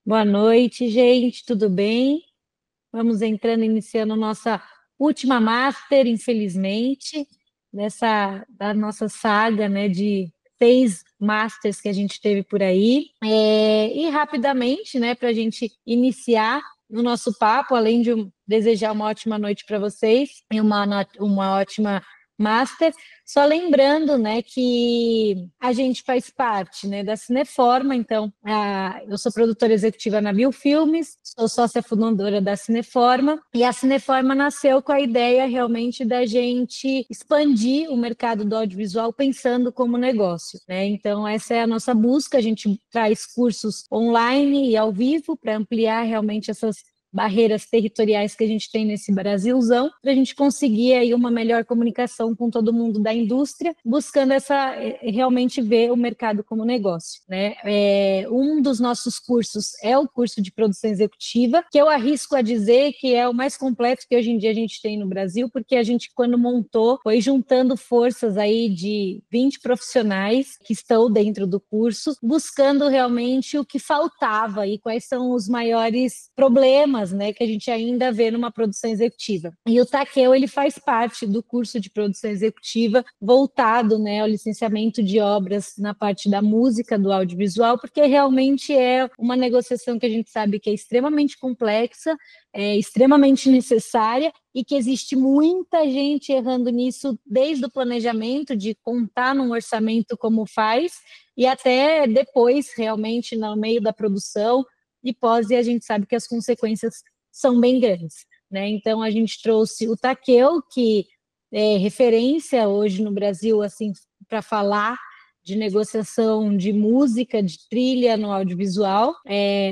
Boa noite, gente, tudo bem? Vamos entrando, iniciando nossa última master, infelizmente, da nossa saga, né, de 6 masters que a gente teve por aí. E rapidamente, né, para a gente iniciar o nosso papo, além de desejar uma ótima noite para vocês e uma ótima master, só lembrando, né, que a gente faz parte, né, da Cineforma. Então, eu sou produtora executiva na Mil Filmes, sou sócia fundadora da Cineforma, e a Cineforma nasceu com a ideia realmente da gente expandir o mercado do audiovisual pensando como negócio, né? Então, essa é a nossa busca. A gente traz cursos online e ao vivo para ampliar realmente essas barreiras territoriais que a gente tem nesse Brasilzão, para a gente conseguir aí uma melhor comunicação com todo mundo da indústria, buscando realmente ver o mercado como negócio, né? Um dos nossos cursos é o curso de produção executiva, que eu arrisco a dizer que é o mais completo que hoje em dia a gente tem no Brasil, porque a gente, quando montou, foi juntando forças aí de 20 profissionais que estão dentro do curso, buscando realmente o que faltava e quais são os maiores problemas, né, que a gente ainda vê numa produção executiva. E o Takeo, ele faz parte do curso de produção executiva voltado, né, ao licenciamento de obras na parte da música, do audiovisual, porque realmente é uma negociação que a gente sabe que é extremamente complexa, é extremamente necessária e que existe muita gente errando nisso desde o planejamento, de contar num orçamento como faz, e até depois, realmente, no meio da produção e pós, e a gente sabe que as consequências são bem grandes, né? Então, a gente trouxe o Takeo, que é referência hoje no Brasil, assim, para falar de negociação de música, de trilha no audiovisual.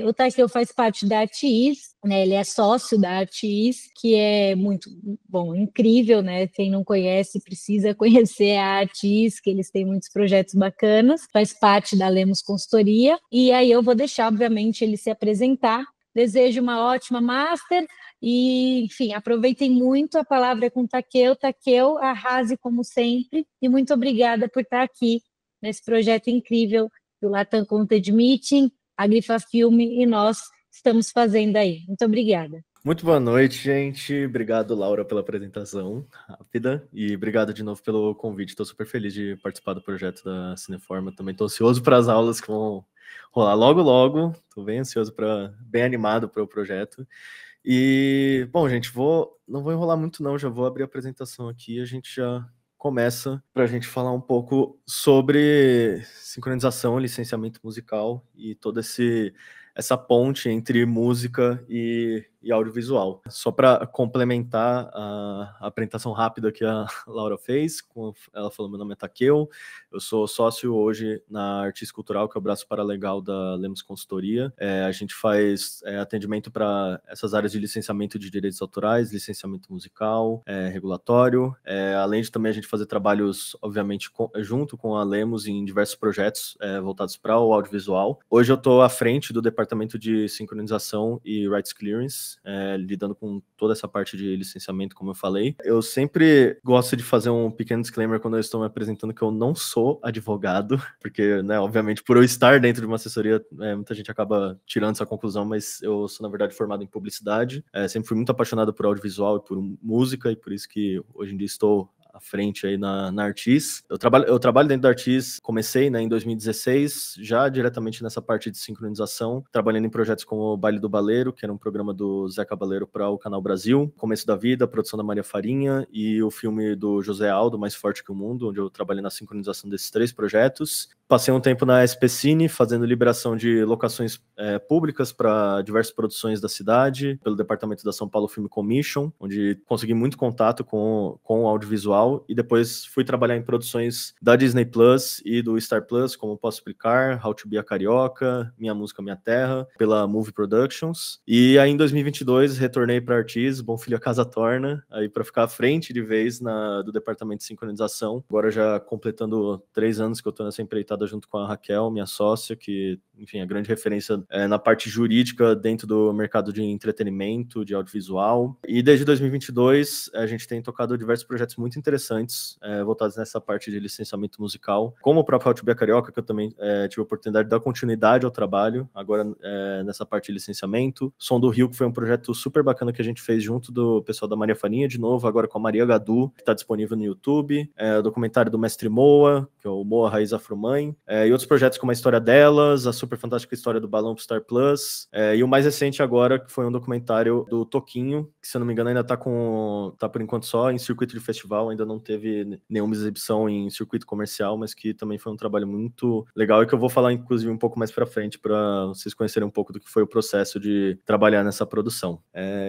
O Takeo faz parte da Artis, né? Ele é sócio da Artis, que é muito bom, incrível, né? Quem não conhece precisa conhecer a Artis, que eles têm muitos projetos bacanas. Faz parte da Lemos Consultoria. E aí eu vou deixar, obviamente, ele se apresentar. Desejo uma ótima master e, enfim, aproveitem muito. A palavra é com o Takeo. Takeo, arrase como sempre. E muito obrigada por estar aqui nesse projeto incrível que o Latam Content Meeting, a Grifa Filme e nós estamos fazendo aí. Muito obrigada. Muito boa noite, gente. Obrigado, Laura, pela apresentação rápida e obrigado de novo pelo convite. Estou super feliz de participar do projeto da Cineforma. Também estou ansioso para as aulas que vão rolar logo, logo. Estou bem ansioso, bem animado para o projeto. E, bom, gente, não vou enrolar muito não, já vou abrir a apresentação aqui e a gente já começa para a gente falar um pouco sobre sincronização, licenciamento musical e toda essa ponte entre música e audiovisual. Só para complementar a apresentação rápida que a Laura fez, ela falou: meu nome é Takeo, eu sou sócio hoje na Artis Cultural, que é o braço paralegal da Lemos Consultoria. A gente faz atendimento para essas áreas de licenciamento de direitos autorais, licenciamento musical, regulatório, além de também a gente fazer trabalhos, obviamente, junto com a Lemos em diversos projetos voltados para o audiovisual. Hoje eu estou à frente do departamento de sincronização e rights clearance, lidando com toda essa parte de licenciamento, como eu falei. Eu sempre gosto de fazer um pequeno disclaimer quando eu estou me apresentando, que eu não sou advogado, porque, né, obviamente, por eu estar dentro de uma assessoria, muita gente acaba tirando essa conclusão, mas eu sou, na verdade, formado em publicidade. Sempre fui muito apaixonado por audiovisual e por música, e por isso que hoje em dia estou à frente aí na Artis. Eu trabalho dentro da Artis, comecei, né, em 2016, já diretamente nessa parte de sincronização, trabalhando em projetos como o Baile do Baleiro, que era um programa do Zé Cabaleiro para o Canal Brasil, Começo da Vida, a produção da Maria Farinha, e o filme do José Aldo, Mais Forte que o Mundo, onde eu trabalhei na sincronização desses 3 projetos. Passei um tempo na SP Cine, fazendo liberação de locações públicas para diversas produções da cidade, pelo departamento da São Paulo Film Commission, onde consegui muito contato com o audiovisual, e depois fui trabalhar em produções da Disney Plus e do Star Plus, como Posso Explicar, How to Be a Carioca, Minha Música Minha Terra, pela Movie Productions. E aí em 2022 retornei para a Artis, Bom Filho a Casa Torna, aí para ficar à frente de vez do departamento de sincronização. Agora já completando 3 anos que eu estou nessa empreitada junto com a Raquel, minha sócia, que, enfim, é grande referência na parte jurídica dentro do mercado de entretenimento, de audiovisual. E desde 2022 a gente tem tocado diversos projetos muito interessantes interessantes, voltadas nessa parte de licenciamento musical, como o próprio How to Be a Carioca, que eu também tive a oportunidade de dar continuidade ao trabalho, agora nessa parte de licenciamento. Som do Rio, que foi um projeto super bacana que a gente fez junto do pessoal da Maria Farinha, de novo, agora com a Maria Gadu, que está disponível no YouTube, o documentário do Mestre Moa, que é o Moa Raiz Afromãe, e outros projetos como a história delas, a super fantástica história do Balão pro Star Plus, e o mais recente agora, que foi um documentário do Toquinho, que se eu não me engano ainda tá por enquanto só em circuito de festival, ainda não teve nenhuma exibição em circuito comercial, mas que também foi um trabalho muito legal e que eu vou falar inclusive um pouco mais pra frente para vocês conhecerem um pouco do que foi o processo de trabalhar nessa produção.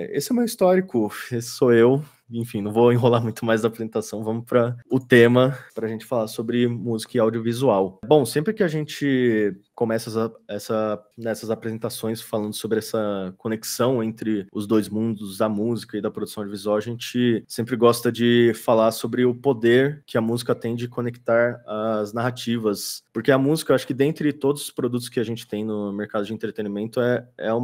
Esse é o meu histórico, esse sou eu. Enfim, não vou enrolar muito mais da apresentação, vamos para o tema, para a gente falar sobre música e audiovisual. Bom, sempre que a gente começa nessas apresentações falando sobre essa conexão entre os dois mundos, da música e da produção audiovisual, a gente sempre gosta de falar sobre o poder que a música tem de conectar as narrativas, porque a música, eu acho que dentre todos os produtos que a gente tem no mercado de entretenimento, eu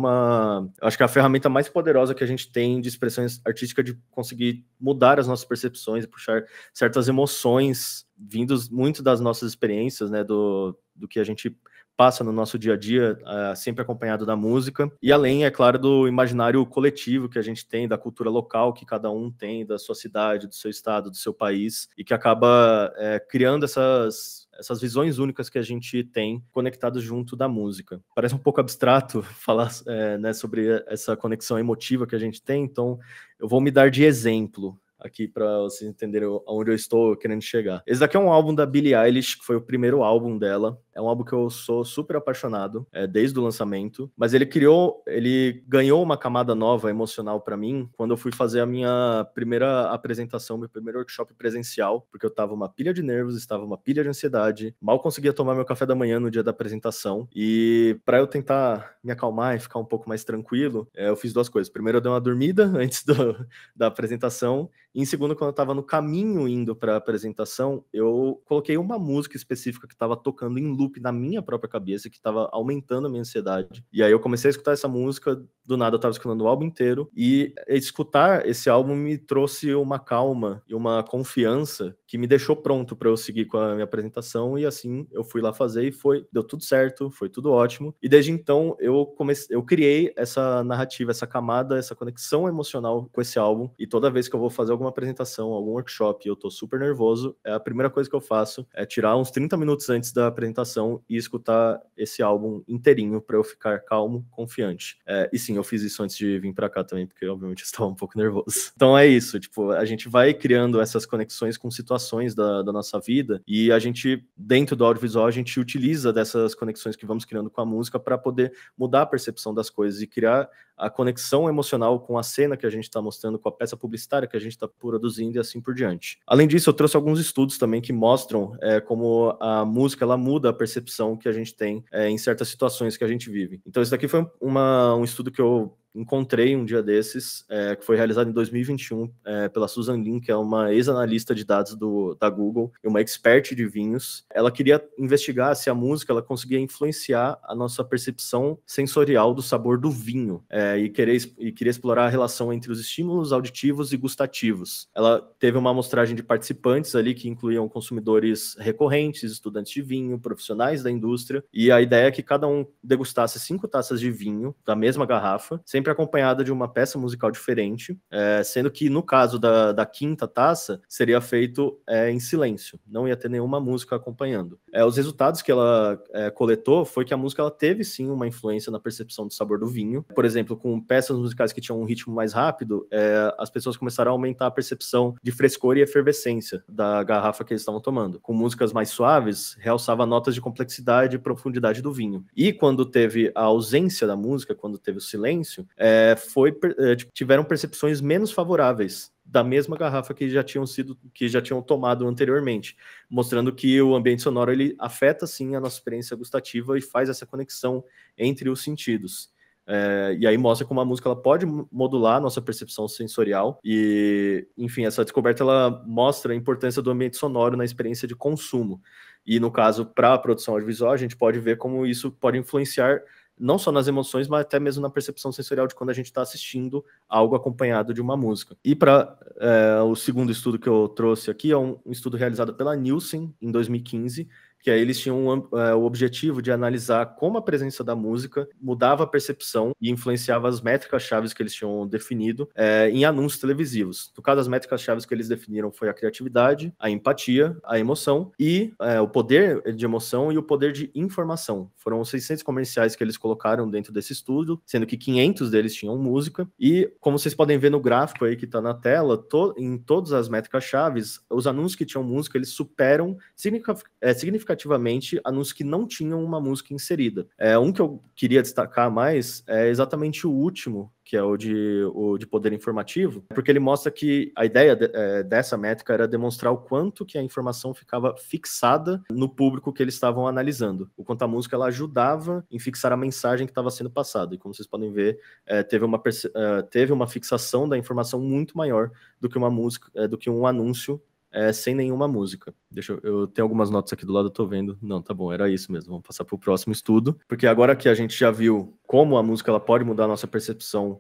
acho que é a ferramenta mais poderosa que a gente tem de expressão artística, de conseguir mudar as nossas percepções e puxar certas emoções vindos muito das nossas experiências, né, do que a gente passa no nosso dia a dia, sempre acompanhado da música, e além, é claro, do imaginário coletivo que a gente tem, da cultura local que cada um tem, da sua cidade, do seu estado, do seu país, e que acaba criando essas visões únicas que a gente tem conectadas junto da música. Parece um pouco abstrato falar né, sobre essa conexão emotiva que a gente tem, então eu vou me dar de exemplo aqui para vocês entenderem aonde eu estou querendo chegar. Esse daqui é um álbum da Billie Eilish, que foi o primeiro álbum dela. É um álbum que eu sou super apaixonado, desde o lançamento, mas ele ganhou uma camada nova emocional para mim quando eu fui fazer a minha primeira apresentação, meu primeiro workshop presencial, porque eu tava uma pilha de nervos, estava uma pilha de ansiedade, mal conseguia tomar meu café da manhã no dia da apresentação, e para eu tentar me acalmar e ficar um pouco mais tranquilo, eu fiz duas coisas. Primeiro, eu dei uma dormida antes da apresentação, e em segundo, quando eu tava no caminho indo para a apresentação, eu coloquei uma música específica que tava tocando em loop na minha própria cabeça, que estava aumentando a minha ansiedade. E aí eu comecei a escutar essa música, do nada eu estava escutando o álbum inteiro, e escutar esse álbum me trouxe uma calma e uma confiança que me deixou pronto para eu seguir com a minha apresentação, e assim eu fui lá fazer e deu tudo certo, foi tudo ótimo. E desde então eu criei essa narrativa, essa camada, essa conexão emocional com esse álbum, e toda vez que eu vou fazer alguma apresentação, algum workshop, eu tô super nervoso, a primeira coisa que eu faço é tirar uns 30 minutos antes da apresentação e escutar esse álbum inteirinho para eu ficar calmo, confiante. E sim, eu fiz isso antes de vir para cá também, porque obviamente eu estava um pouco nervoso. Então é isso, tipo, a gente vai criando essas conexões com situações da nossa vida, e a gente, dentro do audiovisual, a gente utiliza dessas conexões que vamos criando com a música para poder mudar a percepção das coisas e criar a conexão emocional com a cena que a gente está mostrando, com a peça publicitária que a gente está produzindo e assim por diante. Além disso, eu trouxe alguns estudos também que mostram como a música ela muda a percepção que a gente tem em certas situações que a gente vive. Então, esse daqui foi um estudo que eu encontrei um dia desses, que foi realizado em 2021 pela Susan Lin, que é uma ex-analista de dados da Google e uma expert de vinhos. Ela queria investigar se a música ela conseguia influenciar a nossa percepção sensorial do sabor do vinho, e queria explorar a relação entre os estímulos auditivos e gustativos. Ela teve uma amostragem de participantes ali que incluíam consumidores recorrentes, estudantes de vinho, profissionais da indústria, e a ideia é que cada um degustasse 5 taças de vinho da mesma garrafa, sempre acompanhada de uma peça musical diferente, sendo que no caso da quinta taça, seria feito em silêncio, não ia ter nenhuma música acompanhando. Os resultados que ela coletou foi que a música ela teve sim uma influência na percepção do sabor do vinho. Por exemplo, com peças musicais que tinham um ritmo mais rápido, as pessoas começaram a aumentar a percepção de frescor e efervescência da garrafa que eles estavam tomando. Com músicas mais suaves, realçava notas de complexidade e profundidade do vinho. E quando teve a ausência da música, quando teve o silêncio, tiveram percepções menos favoráveis da mesma garrafa que já tinham tomado anteriormente, mostrando que o ambiente sonoro ele afeta sim a nossa experiência gustativa e faz essa conexão entre os sentidos. E aí mostra como a música ela pode modular a nossa percepção sensorial e, enfim, essa descoberta ela mostra a importância do ambiente sonoro na experiência de consumo. E no caso, para a produção audiovisual, a gente pode ver como isso pode influenciar não só nas emoções, mas até mesmo na percepção sensorial de quando a gente está assistindo algo acompanhado de uma música. E para o segundo estudo que eu trouxe aqui, é um estudo realizado pela Nielsen em 2015, que aí eles tinham o objetivo de analisar como a presença da música mudava a percepção e influenciava as métricas-chave que eles tinham definido em anúncios televisivos. No caso, as métricas-chave que eles definiram foi a criatividade, a empatia, a emoção e o poder de emoção e o poder de informação. Foram 600 comerciais que eles colocaram dentro desse estudo, sendo que 500 deles tinham música. E, como vocês podem ver no gráfico aí que está na tela, em todas as métricas-chave, os anúncios que tinham música, eles superam significativamente anúncios que não tinham uma música inserida. Um que eu queria destacar mais é exatamente o último, que é o de poder informativo, porque ele mostra que a ideia dessa métrica era demonstrar o quanto que a informação ficava fixada no público que eles estavam analisando, o quanto a música ela ajudava em fixar a mensagem que estava sendo passada. E como vocês podem ver, teve uma fixação da informação muito maior do que uma música, do que um anúncio sem nenhuma música. Eu tenho algumas notas aqui do lado, eu tô vendo. Não, tá bom, era isso mesmo. Vamos passar para o próximo estudo, porque agora que a gente já viu como a música ela pode mudar a nossa percepção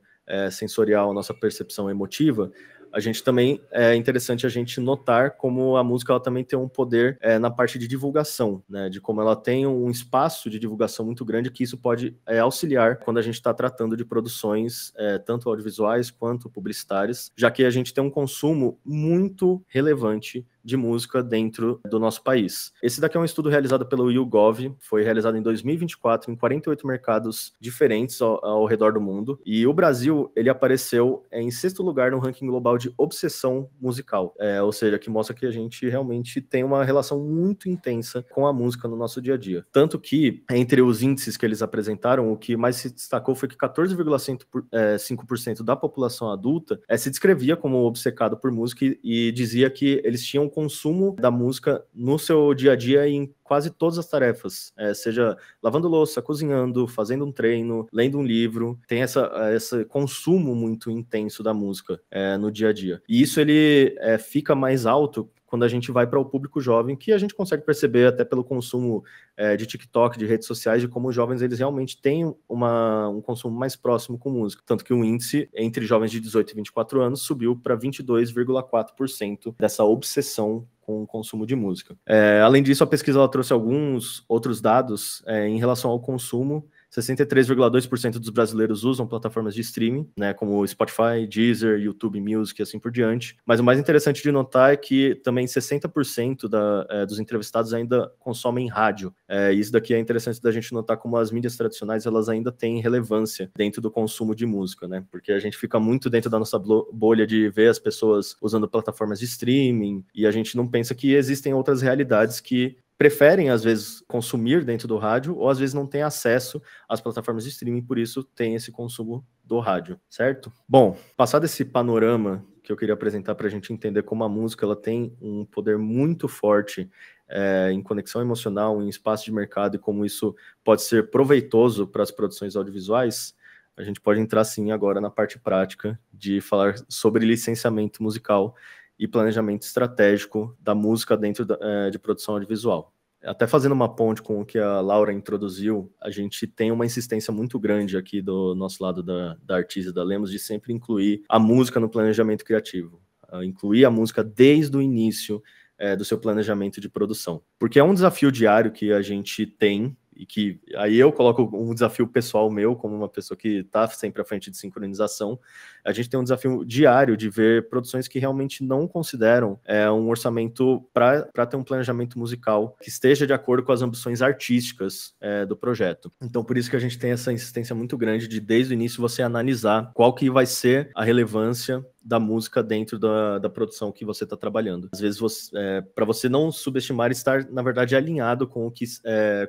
sensorial, a nossa percepção emotiva, a gente também é interessante a gente notar como a música ela também tem um poder na parte de divulgação, né? De como ela tem um espaço de divulgação muito grande, que isso pode auxiliar quando a gente está tratando de produções tanto audiovisuais quanto publicitárias, já que a gente tem um consumo muito relevante de música dentro do nosso país. Esse daqui é um estudo realizado pelo YouGov, foi realizado em 2024 em 48 mercados diferentes ao redor do mundo, e o Brasil, ele apareceu em 6º lugar no ranking global de obsessão musical, ou seja, que mostra que a gente realmente tem uma relação muito intensa com a música no nosso dia a dia. Tanto que, entre os índices que eles apresentaram, o que mais se destacou foi que 14,5% da população adulta se descrevia como obcecado por música e dizia que eles tinham consumo da música no seu dia a dia e em quase todas as tarefas, seja lavando louça, cozinhando, fazendo um treino, lendo um livro, tem esse consumo muito intenso da música no dia a dia. E isso ele fica mais alto quando a gente vai para o público jovem, que a gente consegue perceber até pelo consumo de TikTok, de redes sociais, de como os jovens eles realmente têm um consumo mais próximo com música. Tanto que o índice entre jovens de 18 e 24 anos subiu para 22,4% dessa obsessão com o consumo de música. Além disso, a pesquisa ela trouxe alguns outros dados em relação ao consumo. 63,2% dos brasileiros usam plataformas de streaming, né, como Spotify, Deezer, YouTube Music e assim por diante. Mas o mais interessante de notar é que também 60% dos entrevistados ainda consomem rádio. Isso daqui é interessante da gente notar como as mídias tradicionais elas ainda têm relevância dentro do consumo de música, né? Porque a gente fica muito dentro da nossa bolha de ver as pessoas usando plataformas de streaming e a gente não pensa que existem outras realidades que preferem, às vezes, consumir dentro do rádio ou, às vezes, não têm acesso às plataformas de streaming, por isso tem esse consumo do rádio, certo? Bom, passado esse panorama que eu queria apresentar para a gente entender como a música ela tem um poder muito forte em conexão emocional, em espaço de mercado e como isso pode ser proveitoso para as produções audiovisuais, a gente pode entrar, sim, agora na parte prática de falar sobre licenciamento musical e planejamento estratégico da música dentro de produção audiovisual. Até fazendo uma ponte com o que a Laura introduziu, a gente tem uma insistência muito grande aqui do nosso lado da Artis e da Lemos de sempre incluir a música no planejamento criativo, incluir a música desde o início do seu planejamento de produção. Porque é um desafio diário que a gente tem e que aí eu coloco um desafio pessoal meu, como uma pessoa que está sempre à frente de sincronização, a gente tem um desafio diário de ver produções que realmente não consideram um orçamento para ter um planejamento musical que esteja de acordo com as ambições artísticas do projeto. Então, por isso que a gente tem essa insistência muito grande de, desde o início, você analisar qual que vai ser a relevância da música dentro da produção que você está trabalhando. Às vezes, para você não subestimar, estar, na verdade, alinhado com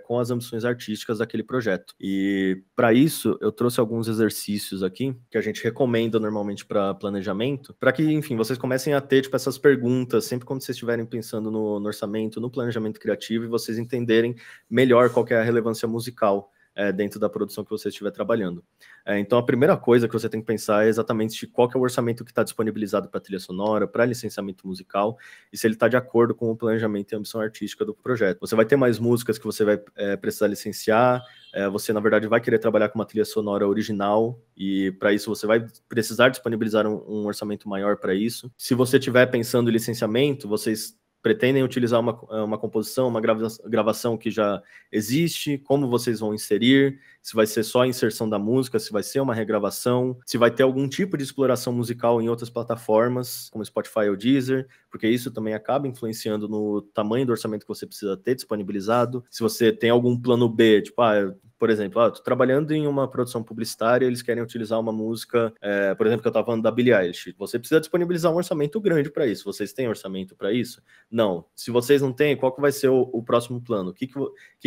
com as ambições artísticas daquele projeto. E, para isso, eu trouxe alguns exercícios aqui, que a gente recomenda normalmente para planejamento, para que, enfim, vocês comecem a ter essas perguntas, sempre quando vocês estiverem pensando no orçamento, no planejamento criativo, e vocês entenderem melhor qual que é a relevância musical dentro da produção que você estiver trabalhando. Então, a primeira coisa que você tem que pensar é exatamente qual que é o orçamento que está disponibilizado para trilha sonora, para licenciamento musical, e se ele está de acordo com o planejamento e a ambição artística do projeto. Você vai ter mais músicas que você vai precisar licenciar, você, na verdade, vai querer trabalhar com uma trilha sonora original, e para isso você vai precisar disponibilizar um orçamento maior para isso. Se você estiver pensando em licenciamento, vocês pretendem utilizar uma composição, uma gravação que já existe, como vocês vão inserir, se vai ser só a inserção da música, se vai ser uma regravação, se vai ter algum tipo de exploração musical em outras plataformas, como Spotify ou Deezer, porque isso também acaba influenciando no tamanho do orçamento que você precisa ter disponibilizado. Se você tem algum plano B, tipo, por exemplo, estou trabalhando em uma produção publicitária, eles querem utilizar uma música, por exemplo, que eu estava falando da Billie Eilish. Você precisa disponibilizar um orçamento grande para isso. Vocês têm orçamento para isso? Não. Se vocês não têm, qual que vai ser o próximo plano? O que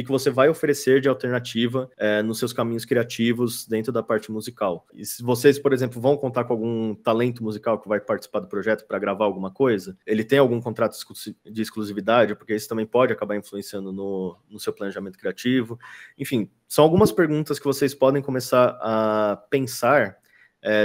você vai oferecer de alternativa nos seus caminhos criativos dentro da parte musical? E se vocês, por exemplo, vão contar com algum talento musical que vai participar do projeto para gravar alguma coisa, ele tem algum contrato de exclusividade, porque isso também pode acabar influenciando no seu planejamento criativo. Enfim, são algumas perguntas que vocês podem começar a pensar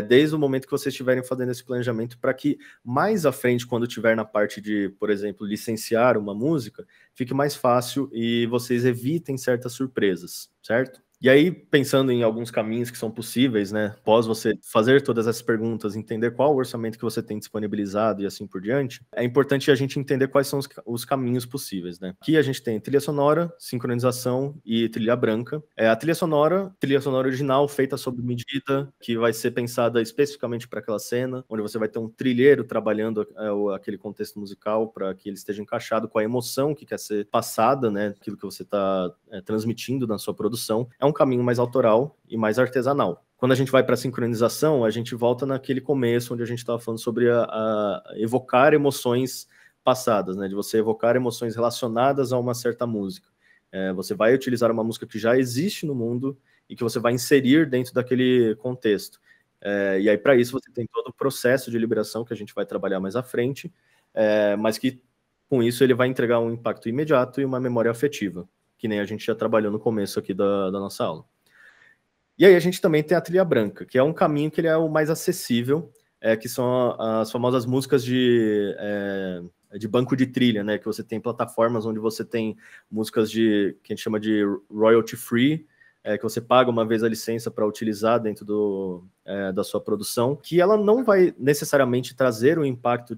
desde o momento que vocês estiverem fazendo esse planejamento, para que mais à frente, quando estiver na parte de, por exemplo, licenciar uma música, fique mais fácil e vocês evitem certas surpresas, certo? E aí, pensando em alguns caminhos que são possíveis, né, após você fazer todas essas perguntas, entender qual o orçamento que você tem disponibilizado e assim por diante, é importante a gente entender quais são os caminhos possíveis, né? Aqui a gente tem trilha sonora, sincronização e trilha branca. A trilha sonora original feita sob medida, que vai ser pensada especificamente para aquela cena, onde você vai ter um trilheiro trabalhando aquele contexto musical para que ele esteja encaixado com a emoção que quer ser passada, né, aquilo que você está transmitindo na sua produção. É um caminho mais autoral e mais artesanal. Quando a gente vai para a sincronização, a gente volta naquele começo onde a gente estava falando sobre evocar emoções passadas, né? De você evocar emoções relacionadas a uma certa música. Você vai utilizar uma música que já existe no mundo e que você vai inserir dentro daquele contexto. E aí, para isso, você tem todo o processo de liberação que a gente vai trabalhar mais à frente, mas que, com isso, ele vai entregar um impacto imediato e uma memória afetiva, que nem a gente já trabalhou no começo aqui da nossa aula. E aí a gente também tem a trilha branca, que é um caminho que ele é o mais acessível, que são as famosas músicas de banco de trilha, né? Que você tem plataformas onde você tem músicas que a gente chama de royalty free, que você paga uma vez a licença para utilizar dentro da sua produção, que ela não vai necessariamente trazer o impacto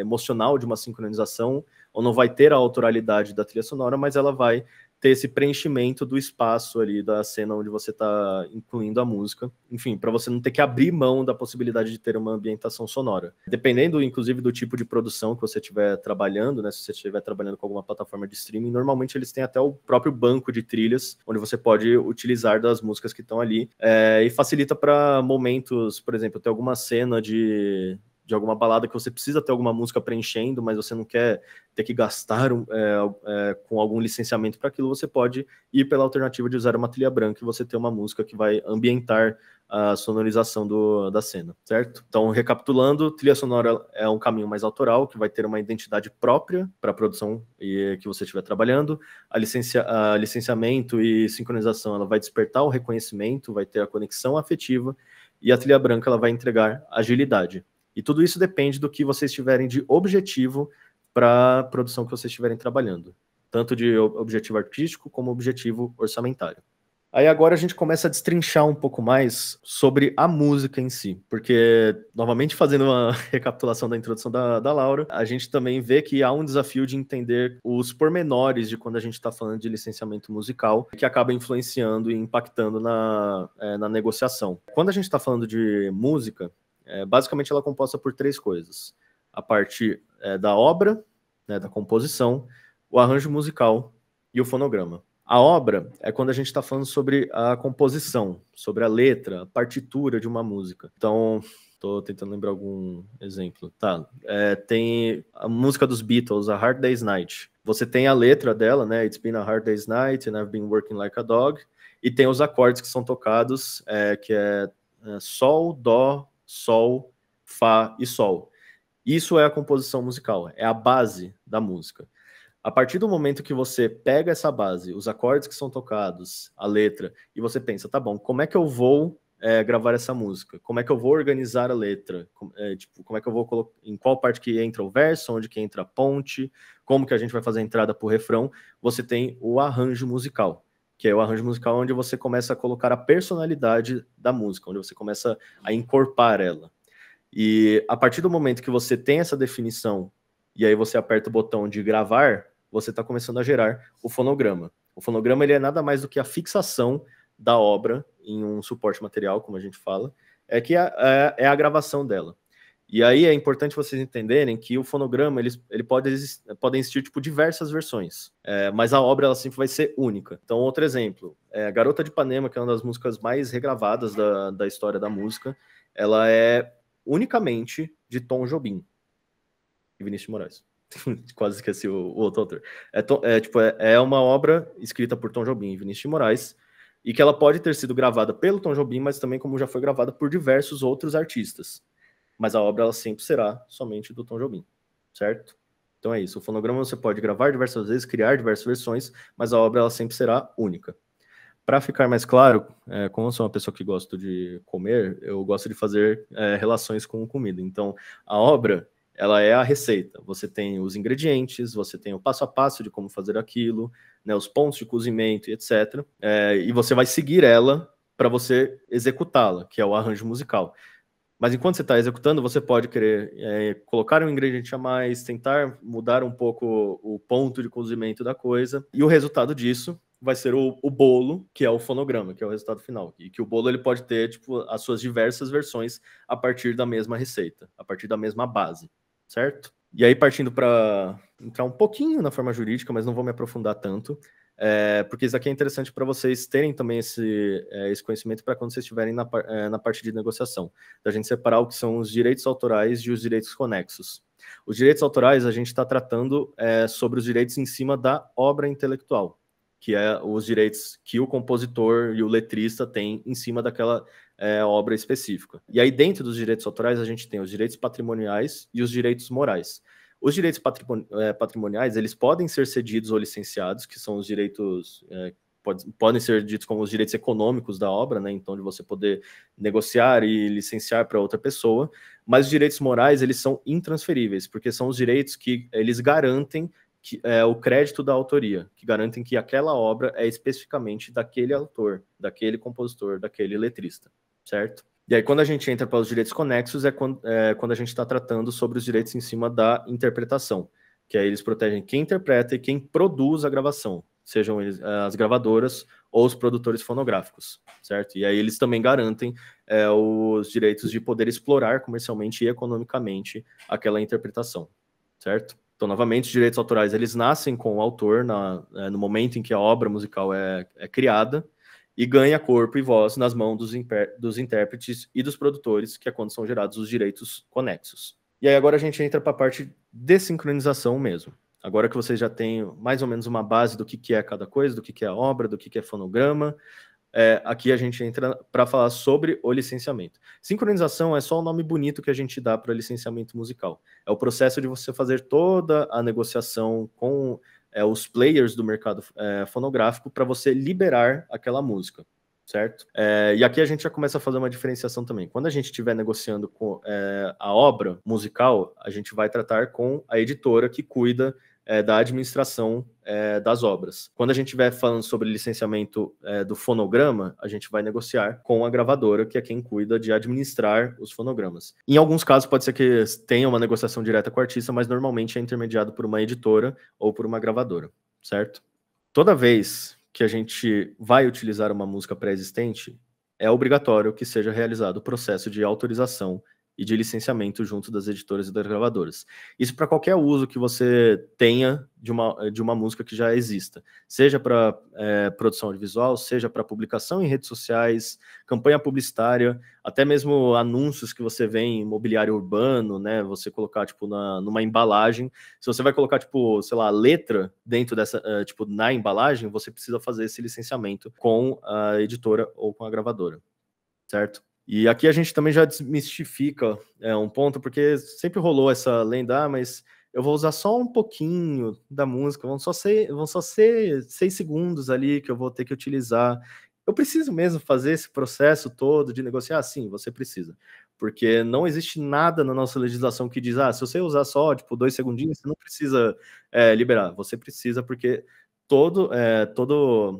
emocional de uma sincronização, ou não vai ter a autoralidade da trilha sonora, mas ela vai ter esse preenchimento do espaço ali da cena onde você está incluindo a música. Enfim, para você não ter que abrir mão da possibilidade de ter uma ambientação sonora. Dependendo, inclusive, do tipo de produção que você estiver trabalhando, né? Se você estiver trabalhando com alguma plataforma de streaming, normalmente eles têm até o próprio banco de trilhas, onde você pode utilizar das músicas que estão ali. E facilita para momentos, por exemplo, ter alguma cena de alguma balada que você precisa ter alguma música preenchendo, mas você não quer ter que gastar com algum licenciamento para aquilo, você pode ir pela alternativa de usar uma trilha branca e você ter uma música que vai ambientar a sonorização da cena, certo? Então, recapitulando, trilha sonora é um caminho mais autoral, que vai ter uma identidade própria para a produção que você estiver trabalhando. A licenciamento e sincronização, ela vai despertar o reconhecimento, vai ter a conexão afetiva, e a trilha branca, ela vai entregar agilidade. E tudo isso depende do que vocês tiverem de objetivo para a produção que vocês estiverem trabalhando. Tanto de objetivo artístico como objetivo orçamentário. Aí agora a gente começa a destrinchar um pouco mais sobre a música em si. Porque, novamente, fazendo uma recapitulação da introdução da Laura, a gente também vê que há um desafio de entender os pormenores de quando a gente está falando de licenciamento musical, que acaba influenciando e impactando na negociação. Quando a gente está falando de música, basicamente ela é composta por três coisas: a parte da obra, né, da composição, o arranjo musical e o fonograma. A obra é quando a gente está falando sobre a composição, sobre a letra, a partitura de uma música. Então, estou tentando lembrar algum exemplo. Tem a música dos Beatles, A Hard Day's Night. Você tem a letra dela, né? It's been a hard day's night and I've been working like a dog. E tem os acordes que são tocados, que é Sol, Dó, Sol, Fá e Sol. Isso é a composição musical, é a base da música. A partir do momento que você pega essa base, os acordes que são tocados, a letra, e você pensa, tá bom, como é que eu vou gravar essa música? Como é que eu vou organizar a letra? Como é que eu vou colocar, em qual parte que entra o verso, onde que entra a ponte, como que a gente vai fazer a entrada para o refrão? Você tem o arranjo musical, que é o arranjo musical onde você começa a colocar a personalidade da música, onde você começa a encorpar ela. E a partir do momento que você tem essa definição, e aí você aperta o botão de gravar, você está começando a gerar o fonograma. O fonograma ele é nada mais do que a fixação da obra em um suporte material, como a gente fala, que é a gravação dela. E aí é importante vocês entenderem que o fonograma ele pode existir tipo, diversas versões, mas a obra ela sempre vai ser única. Então, outro exemplo, Garota de Ipanema, que é uma das músicas mais regravadas da história da música, ela é unicamente de Tom Jobim e Vinícius de Moraes. Quase esqueci o outro autor. É uma obra escrita por Tom Jobim e Vinícius de Moraes, e que ela pode ter sido gravada pelo Tom Jobim, mas também como já foi gravada por diversos outros artistas. Mas a obra ela sempre será somente do Tom Jobim, certo? Então é isso. O fonograma você pode gravar diversas vezes, criar diversas versões, mas a obra ela sempre será única. Para ficar mais claro, como eu sou uma pessoa que gosta de comer, eu gosto de fazer relações com comida. Então, a obra ela é a receita. Você tem os ingredientes, você tem o passo a passo de como fazer aquilo, né, os pontos de cozimento e etc. E você vai seguir ela para você executá-la, que é o arranjo musical. Mas enquanto você está executando, você pode querer colocar um ingrediente a mais, tentar mudar um pouco o ponto de cozimento da coisa, e o resultado disso vai ser o bolo, que é o fonograma, que é o resultado final. E que o bolo ele pode ter tipo, as suas diversas versões a partir da mesma receita, a partir da mesma base, certo? E aí, partindo para entrar um pouquinho na forma jurídica, mas não vou me aprofundar tanto, porque isso aqui é interessante para vocês terem também esse conhecimento para quando vocês estiverem na parte de negociação, da gente separar o que são os direitos autorais e os direitos conexos. Os direitos autorais, a gente está tratando sobre os direitos em cima da obra intelectual, que é os direitos que o compositor e o letrista têm em cima daquela obra específica. E aí, dentro dos direitos autorais, a gente tem os direitos patrimoniais e os direitos morais. Os direitos patrimoniais, eles podem ser cedidos ou licenciados, que são os direitos, podem ser ditos como os direitos econômicos da obra, né? Então, de você poder negociar e licenciar para outra pessoa, mas os direitos morais, eles são intransferíveis, porque são os direitos que eles garantem o crédito da autoria, que garantem que aquela obra é especificamente daquele autor, daquele compositor, daquele letrista, certo? E aí, quando a gente entra para os direitos conexos, quando a gente está tratando sobre os direitos em cima da interpretação, que aí eles protegem quem interpreta e quem produz a gravação, sejam eles, as gravadoras ou os produtores fonográficos, certo? E aí eles também garantem os direitos de poder explorar comercialmente e economicamente aquela interpretação, certo? Então, novamente, os direitos autorais, eles nascem com o autor no momento em que a obra musical é criada, e ganha corpo e voz nas mãos dos intérpretes e dos produtores, que é quando são gerados os direitos conexos. E aí agora a gente entra para a parte de sincronização mesmo. Agora que vocês já têm mais ou menos uma base do que é cada coisa, do que é a obra, do que é fonograma, aqui a gente entra para falar sobre o licenciamento. Sincronização é só o nome bonito que a gente dá para licenciamento musical. É o processo de você fazer toda a negociação com os players do mercado fonográfico para você liberar aquela música, certo? E aqui a gente já começa a fazer uma diferenciação também. Quando a gente estiver negociando com a obra musical, a gente vai tratar com a editora que cuida da administração das obras. Quando a gente estiver falando sobre licenciamento do fonograma, a gente vai negociar com a gravadora, que é quem cuida de administrar os fonogramas. Em alguns casos pode ser que tenha uma negociação direta com o artista, mas normalmente é intermediado por uma editora ou por uma gravadora, certo? Toda vez que a gente vai utilizar uma música pré-existente, é obrigatório que seja realizado o processo de autorização e de licenciamento junto das editoras e das gravadoras. Isso para qualquer uso que você tenha de uma música que já exista, seja para produção audiovisual, seja para publicação em redes sociais, campanha publicitária, até mesmo anúncios que você vê em mobiliário urbano, né? Você colocar tipo numa embalagem. Se você vai colocar tipo, sei lá, letra dentro dessa, tipo na embalagem, você precisa fazer esse licenciamento com a editora ou com a gravadora, certo? E aqui a gente também já desmistifica um ponto, porque sempre rolou essa lenda, mas eu vou usar só um pouquinho da música, vão só ser 6 segundos ali que eu vou ter que utilizar. Eu preciso mesmo fazer esse processo todo de negociar? Sim, você precisa. Porque não existe nada na nossa legislação que diz, se você usar só, tipo, 2 segundinhos, você não precisa liberar. Você precisa porque todo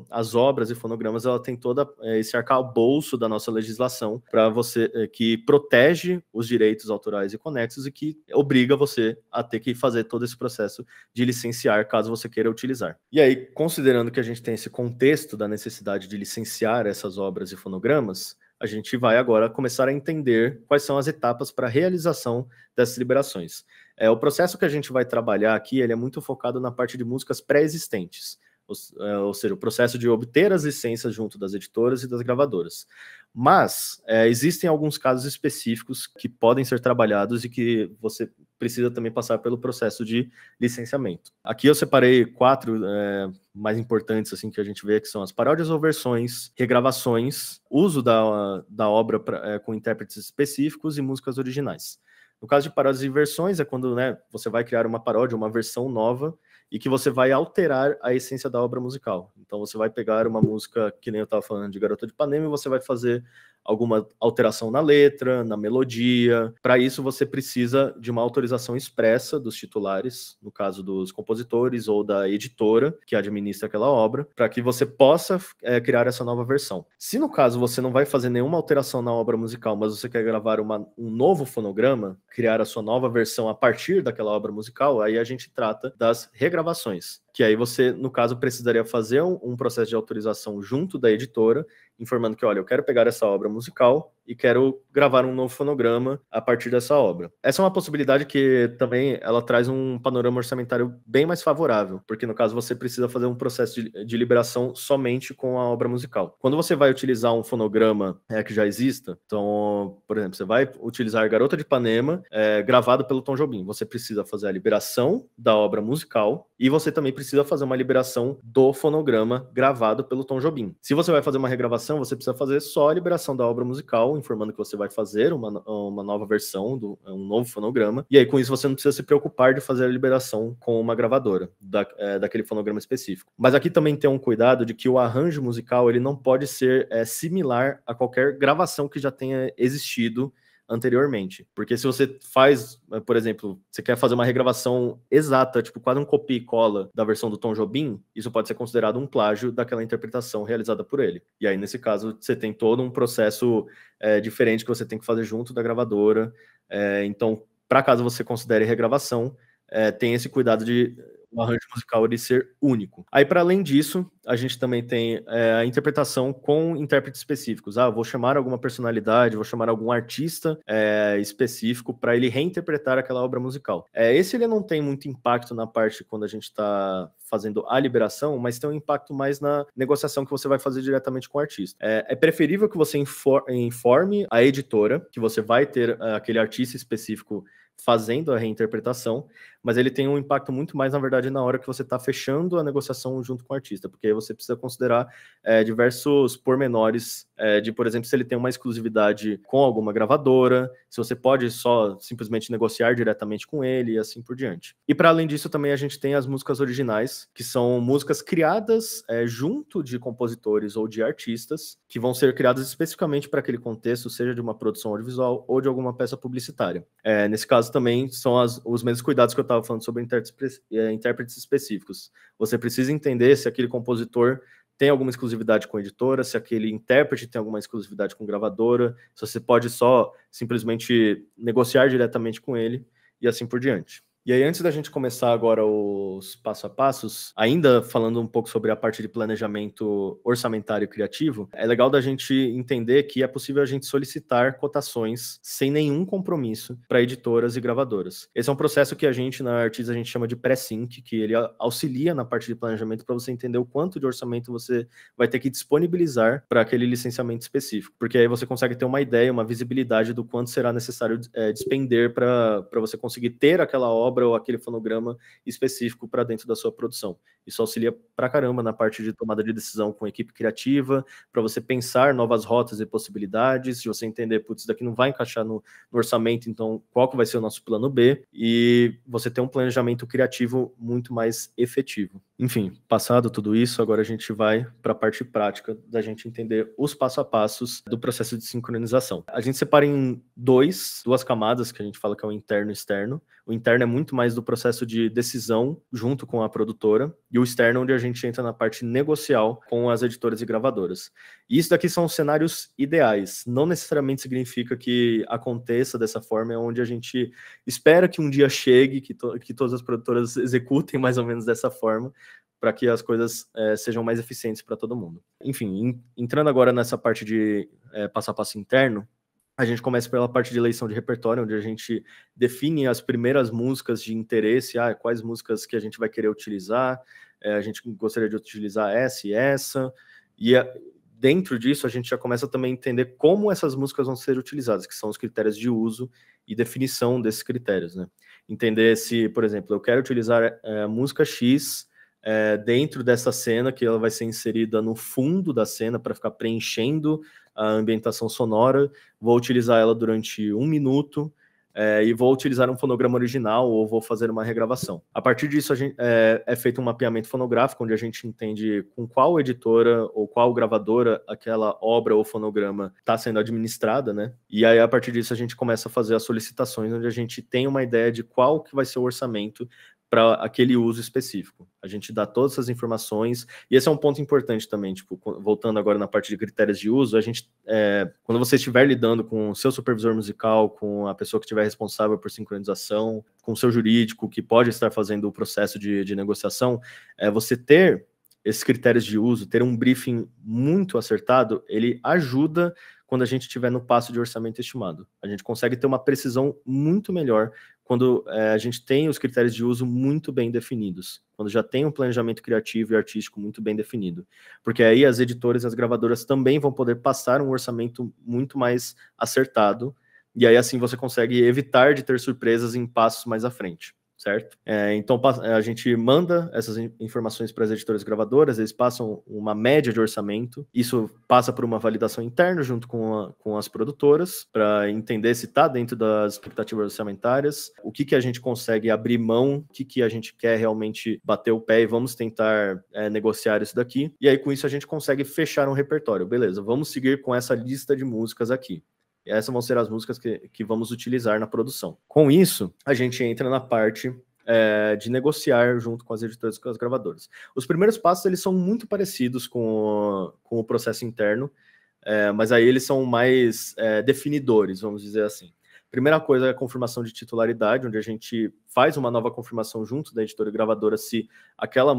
as obras e fonogramas, ela tem todo esse arcabouço da nossa legislação para você, que protege os direitos autorais e conexos e que obriga você a ter que fazer todo esse processo de licenciar caso você queira utilizar. E aí, considerando que a gente tem esse contexto da necessidade de licenciar essas obras e fonogramas, a gente vai agora começar a entender quais são as etapas para a realização dessas liberações. O processo que a gente vai trabalhar aqui, ele é muito focado na parte de músicas pré-existentes, ou seja, o processo de obter as licenças junto das editoras e das gravadoras. Mas existem alguns casos específicos que podem ser trabalhados e que você precisa também passar pelo processo de licenciamento. Aqui eu separei 4 mais importantes assim, que a gente vê, que são as paródias ou versões, regravações, uso da obra com intérpretes específicos e músicas originais. No caso de paródias e versões, é quando você vai criar uma paródia, uma versão nova, e que você vai alterar a essência da obra musical. Então você vai pegar uma música, que nem eu estava falando de Garota de Ipanema, e você vai fazer alguma alteração na letra, na melodia. Para isso você precisa de uma autorização expressa dos titulares, no caso dos compositores ou da editora que administra aquela obra, para que você possa criar essa nova versão. Se no caso você não vai fazer nenhuma alteração na obra musical, mas você quer gravar um novo fonograma, criar a sua nova versão a partir daquela obra musical, aí a gente trata das regravações, que aí você, no caso, precisaria fazer um processo de autorização junto da editora, informando que, olha, eu quero pegar essa obra musical e quero gravar um novo fonograma a partir dessa obra. Essa é uma possibilidade que também ela traz um panorama orçamentário bem mais favorável, porque no caso você precisa fazer um processo de liberação somente com a obra musical. Quando você vai utilizar um fonograma que já exista, então, por exemplo, você vai utilizar Garota de Ipanema, gravado pelo Tom Jobim, você precisa fazer a liberação da obra musical e você também precisa fazer uma liberação do fonograma gravado pelo Tom Jobim. Se você vai fazer uma regravação, você precisa fazer só a liberação da obra musical, informando que você vai fazer uma nova versão, um novo fonograma, e aí com isso você não precisa se preocupar de fazer a liberação com uma gravadora daquele fonograma específico. Mas aqui também tem um cuidado de que o arranjo musical ele não pode ser similar a qualquer gravação que já tenha existido anteriormente. Porque se você faz, por exemplo, você quer fazer uma regravação exata, tipo quase um copia e cola da versão do Tom Jobim, isso pode ser considerado um plágio daquela interpretação realizada por ele. E aí, nesse caso, você tem todo um processo diferente que você tem que fazer junto da gravadora. Então, para caso você considere regravação, tem esse cuidado de o arranjo musical de ser único. Aí, para além disso, a gente também tem a interpretação com intérpretes específicos. Vou chamar alguma personalidade, vou chamar algum artista específico para ele reinterpretar aquela obra musical. Esse ele não tem muito impacto na parte quando a gente está fazendo a liberação, mas tem um impacto mais na negociação que você vai fazer diretamente com o artista. É preferível que você informe a editora que você vai ter aquele artista específico fazendo a reinterpretação, mas ele tem um impacto muito mais, na verdade, na hora que você está fechando a negociação junto com o artista, porque aí você precisa considerar diversos pormenores de, por exemplo, se ele tem uma exclusividade com alguma gravadora, se você pode só simplesmente negociar diretamente com ele e assim por diante. E para além disso, também a gente tem as músicas originais, que são músicas criadas junto de compositores ou de artistas, que vão ser criadas especificamente para aquele contexto, seja de uma produção audiovisual ou de alguma peça publicitária. Nesse caso também são os mesmos cuidados que eu estava falando sobre intérpretes específicos. Você precisa entender se aquele compositor tem alguma exclusividade com a editora, se aquele intérprete tem alguma exclusividade com gravadora, se você pode só simplesmente negociar diretamente com ele e assim por diante. E aí, antes da gente começar agora os passo a passos, ainda falando um pouco sobre a parte de planejamento orçamentário e criativo, é legal da gente entender que é possível a gente solicitar cotações sem nenhum compromisso para editoras e gravadoras. Esse é um processo que a gente, na Artis, a gente chama de pré-sync, que ele auxilia na parte de planejamento para você entender o quanto de orçamento você vai ter que disponibilizar para aquele licenciamento específico, porque aí você consegue ter uma ideia, uma visibilidade do quanto será necessário despender para você conseguir ter aquela obra obra ou aquele fonograma específico para dentro da sua produção. Isso auxilia pra caramba na parte de tomada de decisão com a equipe criativa, para você pensar novas rotas e possibilidades, de você entender, putz, isso daqui não vai encaixar no orçamento, então qual que vai ser o nosso plano B, e você ter um planejamento criativo muito mais efetivo. Enfim, passado tudo isso, agora a gente vai para a parte prática da gente entender os passo a passos do processo de sincronização. A gente separa em duas camadas, que a gente fala que é o interno e externo. O interno é muito mais do processo de decisão junto com a produtora, e o externo onde a gente entra na parte negocial com as editoras e gravadoras. E isso daqui são cenários ideais, não necessariamente significa que aconteça dessa forma, é onde a gente espera que um dia chegue, que todas as produtoras executem mais ou menos dessa forma, para que as coisas sejam mais eficientes para todo mundo. Enfim, entrando agora nessa parte de passo a passo interno, a gente começa pela parte de eleição de repertório, onde a gente define as primeiras músicas de interesse, quais músicas que a gente vai querer utilizar, a gente gostaria de utilizar essa e essa, e dentro disso a gente já começa também a entender como essas músicas vão ser utilizadas, que são os critérios de uso e definição desses critérios, né? Entender se, por exemplo, eu quero utilizar música X dentro dessa cena, que ela vai ser inserida no fundo da cena para ficar preenchendo a ambientação sonora, vou utilizar ela durante 1 minuto, e vou utilizar um fonograma original ou vou fazer uma regravação. A partir disso, é feito um mapeamento fonográfico, onde a gente entende com qual editora ou qual gravadora aquela obra ou fonograma está sendo administrada, né? E aí, a partir disso, a gente começa a fazer as solicitações, onde a gente tem uma ideia de qual que vai ser o orçamento para aquele uso específico. A gente dá todas essas informações, e esse é um ponto importante também, tipo, voltando agora na parte de critérios de uso, a gente, quando você estiver lidando com o seu supervisor musical, com a pessoa que estiver responsável por sincronização, com o seu jurídico, que pode estar fazendo o processo de negociação, você ter esses critérios de uso, ter um briefing muito acertado, ele ajuda quando a gente estiver no passo de orçamento estimado. A gente consegue ter uma precisão muito melhor quando a gente tem os critérios de uso muito bem definidos, quando já tem um planejamento criativo e artístico muito bem definido. Porque aí as editoras e as gravadoras também vão poder passar um orçamento muito mais acertado, e aí assim você consegue evitar de ter surpresas em passos mais à frente. Certo? Então a gente manda essas informações para as editoras gravadoras, eles passam uma média de orçamento, isso passa por uma validação interna junto com as produtoras, para entender se está dentro das expectativas orçamentárias, o que a gente consegue abrir mão, o que a gente quer realmente bater o pé e vamos tentar negociar isso daqui, e aí com isso a gente consegue fechar um repertório, beleza, vamos seguir com essa lista de músicas aqui. E essas vão ser as músicas que vamos utilizar na produção. Com isso, a gente entra na parte de negociar junto com as editoras e com as gravadoras. Os primeiros passos, eles são muito parecidos com o processo interno, mas aí eles são mais definidores, vamos dizer assim. Primeira coisa é a confirmação de titularidade, onde a gente faz uma nova confirmação junto da editora e gravadora se aquela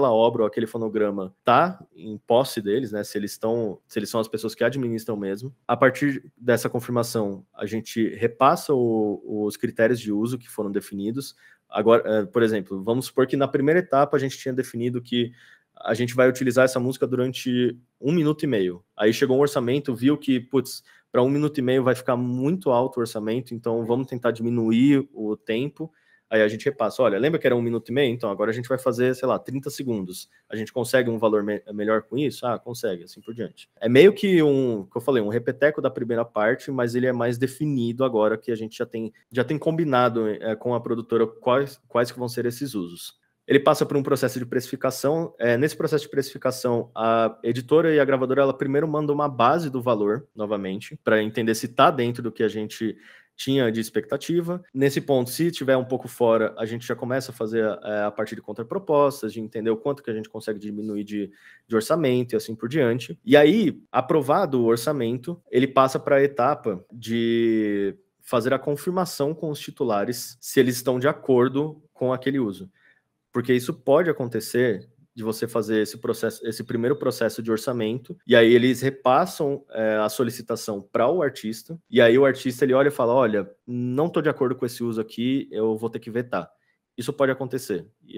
obra ou aquele fonograma está em posse deles, né? Se eles são as pessoas que administram mesmo. A partir dessa confirmação, a gente repassa os critérios de uso que foram definidos. Agora, por exemplo, vamos supor que na primeira etapa a gente tinha definido que a gente vai utilizar essa música durante 1 minuto e meio. Aí chegou um orçamento, viu que, putz, para 1 minuto e meio vai ficar muito alto o orçamento, então vamos tentar diminuir o tempo. Aí a gente repassa, olha, lembra que era 1 minuto e meio? Então agora a gente vai fazer, sei lá, 30 segundos. A gente consegue um valor melhor com isso? Consegue, assim por diante. É meio que um repeteco da primeira parte, mas ele é mais definido agora que a gente já tem combinado com a produtora quais que vão ser esses usos. Ele passa por um processo de precificação. Nesse processo de precificação, a editora e a gravadora, ela primeiro manda uma base do valor, novamente, para entender se está dentro do que a gente tinha de expectativa. Nesse ponto, se tiver um pouco fora, a gente já começa a fazer a parte de contrapropostas, de entender o quanto que a gente consegue diminuir de orçamento e assim por diante. E aí, aprovado o orçamento, ele passa para a etapa de fazer a confirmação com os titulares se eles estão de acordo com aquele uso. Porque isso pode acontecer de você fazer esse primeiro processo de orçamento, e aí eles repassam a solicitação para o artista, e aí o artista ele olha e fala, olha, não estou de acordo com esse uso aqui, eu vou ter que vetar. Isso pode acontecer. E,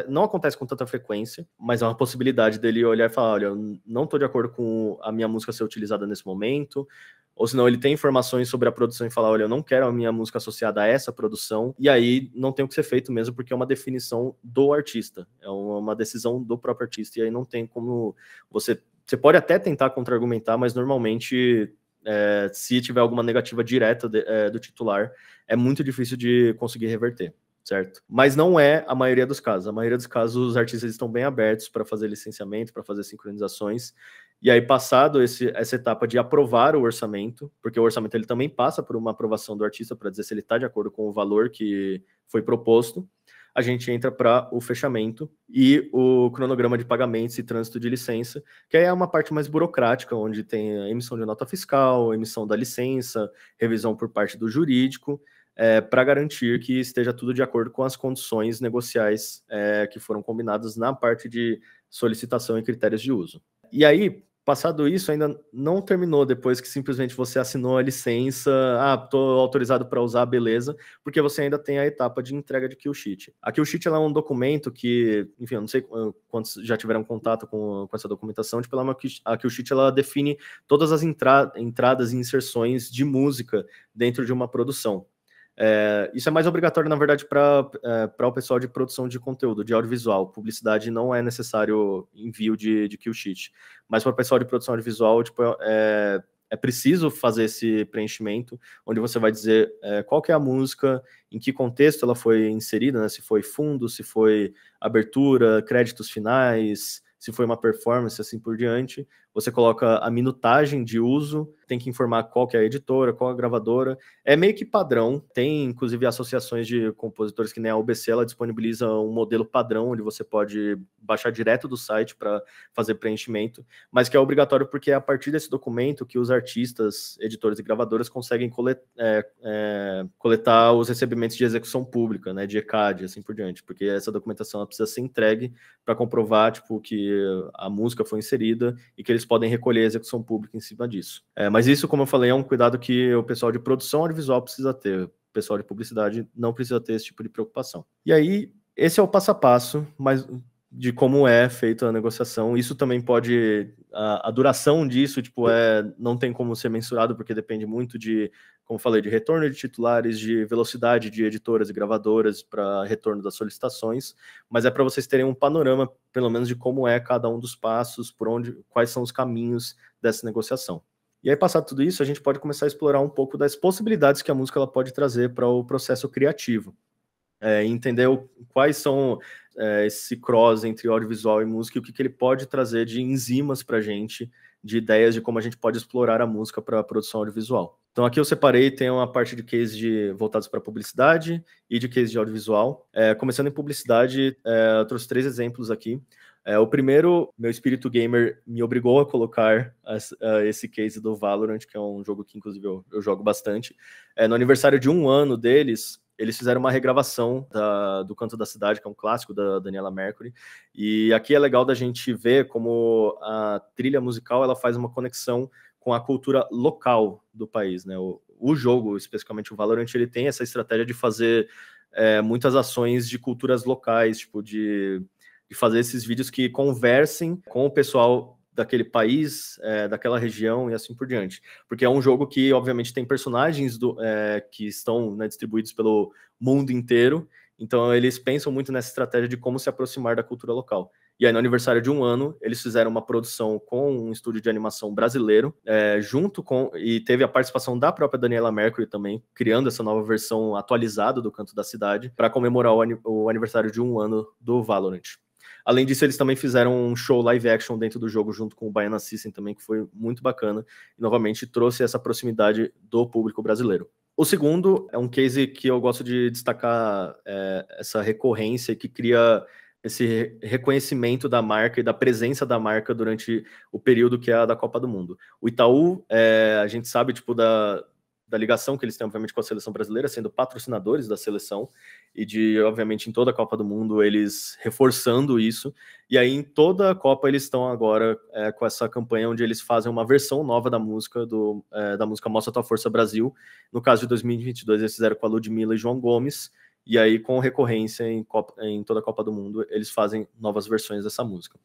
não acontece com tanta frequência, mas é uma possibilidade dele olhar e falar, olha, eu não estou de acordo com a minha música ser utilizada nesse momento, ou senão ele tem informações sobre a produção e fala, olha, eu não quero a minha música associada a essa produção, e aí não tem o que ser feito mesmo, porque é uma definição do artista, é uma decisão do próprio artista, e aí não tem como você pode até tentar contra-argumentar, mas normalmente se tiver alguma negativa direta do titular, é muito difícil de conseguir reverter, certo? Mas não é a maioria dos casos. A maioria dos casos, os artistas estão bem abertos para fazer licenciamento, para fazer sincronizações. E aí, passado essa etapa de aprovar o orçamento, porque o orçamento ele também passa por uma aprovação do artista para dizer se ele está de acordo com o valor que foi proposto, a gente entra para o fechamento e o cronograma de pagamentos e trânsito de licença, que aí é uma parte mais burocrática, onde tem a emissão de nota fiscal, emissão da licença, revisão por parte do jurídico, para garantir que esteja tudo de acordo com as condições negociais que foram combinadas na parte de solicitação e critérios de uso. E aí, passado isso, ainda não terminou depois que simplesmente você assinou a licença, estou autorizado para usar, beleza, porque você ainda tem a etapa de entrega de kill sheet. A kill sheet ela é um documento que, enfim, eu não sei quantos já tiveram contato com essa documentação, tipo, a kill sheet ela define todas as entradas e inserções de música dentro de uma produção. Isso é mais obrigatório, na verdade, para o pessoal de produção de conteúdo, de audiovisual. Publicidade não é necessário envio de kill sheet. Mas para o pessoal de produção audiovisual, tipo, é preciso fazer esse preenchimento, onde você vai dizer qual que é a música, em que contexto ela foi inserida, né? Se foi fundo, se foi abertura, créditos finais, se foi uma performance, assim por diante. Você coloca a minutagem de uso, tem que informar qual que é a editora, qual a gravadora. É meio que padrão, tem inclusive associações de compositores que nem a UBC, ela disponibiliza um modelo padrão, onde você pode baixar direto do site para fazer preenchimento, mas que é obrigatório porque é a partir desse documento que os artistas, editores e gravadoras conseguem coletar os recebimentos de execução pública, né, de ECAD, assim por diante, porque essa documentação ela precisa ser entregue para comprovar tipo, que a música foi inserida e que eles podem recolher a execução pública em cima disso. Mas isso, como eu falei, é um cuidado que o pessoal de produção audiovisual precisa ter. O pessoal de publicidade não precisa ter esse tipo de preocupação. E aí, esse é o passo a passo, mas de como é feita a negociação. Isso também pode... A duração disso, tipo, não tem como ser mensurado, porque depende muito de, como falei, de retorno de titulares, de velocidade de editoras e gravadoras para retorno das solicitações, mas é para vocês terem um panorama, pelo menos, de como é cada um dos passos, quais são os caminhos dessa negociação. E aí, passado tudo isso, a gente pode começar a explorar um pouco das possibilidades que a música ela pode trazer para o processo criativo. Entender quais são esse cross entre audiovisual e música e o que ele pode trazer de enzimas para a gente, de ideias de como a gente pode explorar a música para a produção audiovisual. Então aqui eu separei, tem uma parte de case voltados para publicidade e de case de audiovisual. Começando em publicidade, eu trouxe 3 exemplos aqui. O primeiro, meu espírito gamer me obrigou a colocar esse case do Valorant, que é um jogo que inclusive eu jogo bastante. No aniversário de 1 ano deles, eles fizeram uma regravação do Canto da Cidade, que é um clássico da Daniela Mercury, e aqui é legal da gente ver como a trilha musical ela faz uma conexão com a cultura local do país, né? O jogo, especificamente o Valorant, ele tem essa estratégia de fazer muitas ações de culturas locais, tipo de fazer esses vídeos que conversem com o pessoal daquele país, daquela região e assim por diante. Porque é um jogo que, obviamente, tem personagens que estão, né, distribuídos pelo mundo inteiro, então eles pensam muito nessa estratégia de como se aproximar da cultura local. E aí, no aniversário de 1 ano, eles fizeram uma produção com um estúdio de animação brasileiro, e teve a participação da própria Daniela Mercury também, criando essa nova versão atualizada do Canto da Cidade, para comemorar o aniversário de 1 ano do Valorant. Além disso, eles também fizeram um show live action dentro do jogo, junto com o Baiana System também, que foi muito bacana, e novamente trouxe essa proximidade do público brasileiro. O segundo é um case que eu gosto de destacar, essa recorrência que cria esse reconhecimento da marca e da presença da marca durante o período que é a da Copa do Mundo. O Itaú, a gente sabe, tipo, da ligação que eles têm, obviamente, com a seleção brasileira, sendo patrocinadores da seleção, e obviamente, em toda a Copa do Mundo, eles reforçando isso, e aí em toda a Copa eles estão agora com essa campanha onde eles fazem uma versão nova da música, da música Mostra Tua Força Brasil. No caso de 2022, eles fizeram com a Ludmilla e João Gomes, e aí com recorrência em toda a Copa do Mundo, eles fazem novas versões dessa música.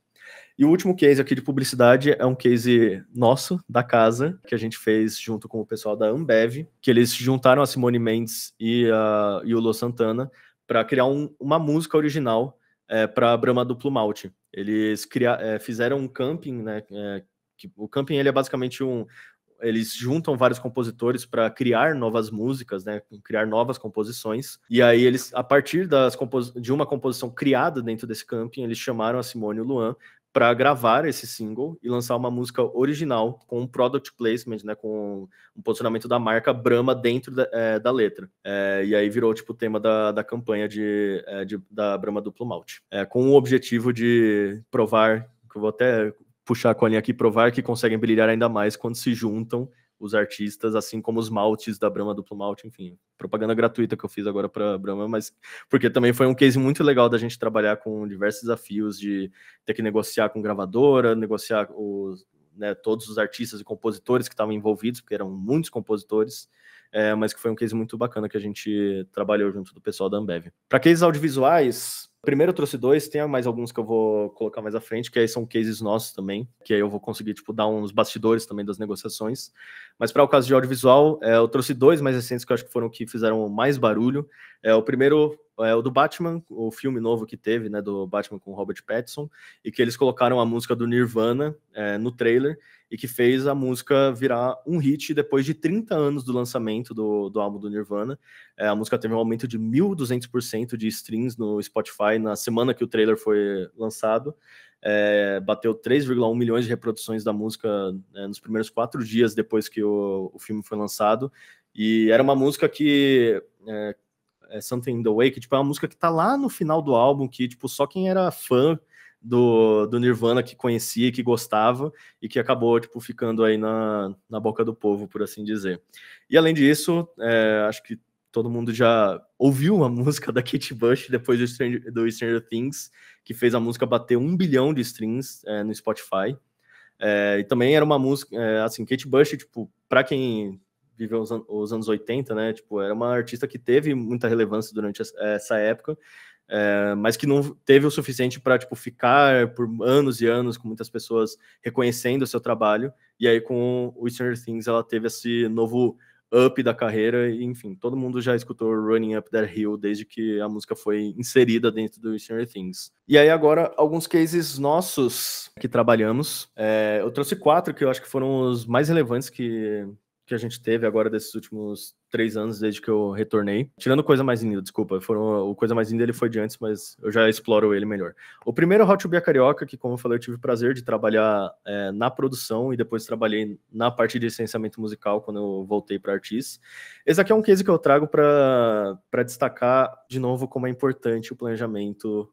E o último case aqui de publicidade é um case nosso, da casa, que a gente fez junto com o pessoal da Ambev, que eles juntaram a Simone Mendes e o Lô Santana para criar uma música original para a Brahma Duplo Malte. Eles fizeram um camping, né? O camping ele é basicamente eles juntam vários compositores para criar novas músicas, né, criar novas composições. E aí eles, a partir de uma composição criada dentro desse camping, eles chamaram a Simone e o Luan para gravar esse single e lançar uma música original com um product placement, né, com um posicionamento da marca Brahma dentro da letra. E aí virou tipo o tema da campanha da Brahma Duplo Malte, com o objetivo de provar, que eu vou até puxar a colinha aqui, provar que conseguem brilhar ainda mais quando se juntam os artistas, assim como os maltes da Brahma Duplo Malte, enfim, propaganda gratuita que eu fiz agora para Brahma, mas porque também foi um case muito legal da gente trabalhar com diversos desafios de ter que negociar com gravadora, negociar todos os artistas e compositores que estavam envolvidos, porque eram muitos compositores, mas que foi um case muito bacana que a gente trabalhou junto do pessoal da Ambev. Para cases audiovisuais, primeiro eu trouxe 2, tem mais alguns que eu vou colocar mais à frente, que aí são cases nossos também, que aí eu vou conseguir dar uns bastidores também das negociações. Mas para o caso de audiovisual, eu trouxe 2 mais recentes que eu acho que foram que fizeram mais barulho. O primeiro é o do Batman, o filme novo que teve, né, do Batman com Robert Pattinson, e que eles colocaram a música do Nirvana no trailer, e que fez a música virar um hit depois de 30 anos do lançamento do álbum do Nirvana. A música teve um aumento de 1.200% de streams no Spotify na semana que o trailer foi lançado. Bateu 3,1 milhões de reproduções da música nos primeiros 4 dias depois que o filme foi lançado. E era uma música que... Something in the Way, que tipo, é uma música que tá lá no final do álbum, que tipo, só quem era fã do Nirvana que conhecia, que gostava, e que acabou tipo, ficando aí na boca do povo, por assim dizer. E além disso, acho que todo mundo já ouviu a música da Kate Bush depois do Stranger Things, que fez a música bater 1 bilhão de streams no Spotify. E também era uma música, assim, Kate Bush, tipo, para quem viveu os anos 80, né, tipo, era uma artista que teve muita relevância durante essa época, mas que não teve o suficiente para tipo, ficar por anos e anos com muitas pessoas reconhecendo o seu trabalho, e aí com o Stranger Things ela teve esse novo up da carreira, e enfim, todo mundo já escutou Running Up That Hill desde que a música foi inserida dentro do Stranger Things. E aí agora, alguns cases nossos que trabalhamos, eu trouxe 4 que eu acho que foram os mais relevantes que a gente teve agora desses últimos 3 anos, desde que eu retornei. Tirando Coisa Mais Linda, desculpa. O Coisa Mais Linda ele foi de antes, mas eu já exploro ele melhor. O primeiro é How to Be a Carioca, que como eu falei, eu tive o prazer de trabalhar na produção e depois trabalhei na parte de licenciamento musical quando eu voltei para Artis. Esse aqui é um case que eu trago para destacar de novo como é importante o planejamento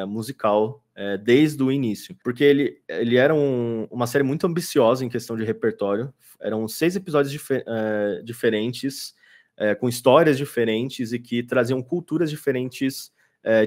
musical desde o início. Porque ele era uma série muito ambiciosa em questão de repertório. Eram 6 episódios diferentes, com histórias diferentes e que traziam culturas diferentes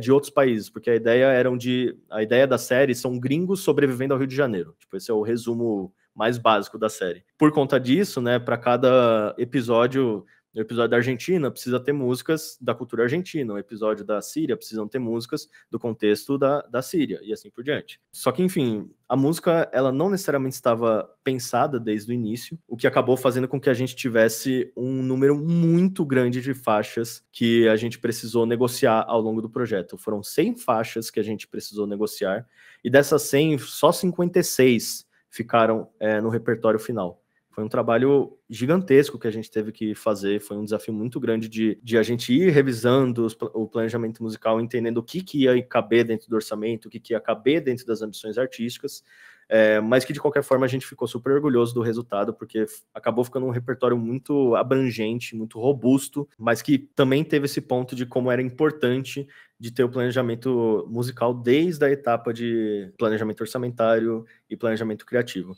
de outros países, porque a ideia da série são gringos sobrevivendo ao Rio de Janeiro. Tipo, esse é o resumo mais básico da série. Por conta disso, né, para cada episódio, no episódio da Argentina precisa ter músicas da cultura argentina, no episódio da Síria precisam ter músicas do contexto da Síria, e assim por diante. Só que, enfim, a música, ela não necessariamente estava pensada desde o início, o que acabou fazendo com que a gente tivesse um número muito grande de faixas que a gente precisou negociar ao longo do projeto. Foram 100 faixas que a gente precisou negociar, e dessas 100, só 56 ficaram no repertório final. Foi um trabalho gigantesco que a gente teve que fazer, foi um desafio muito grande de a gente ir revisando o planejamento musical, entendendo o que ia caber dentro do orçamento, o que ia caber dentro das ambições artísticas, mas que de qualquer forma a gente ficou super orgulhoso do resultado, porque acabou ficando um repertório muito abrangente, muito robusto, mas que também teve esse ponto de como era importante de ter o planejamento musical desde a etapa de planejamento orçamentário e planejamento criativo.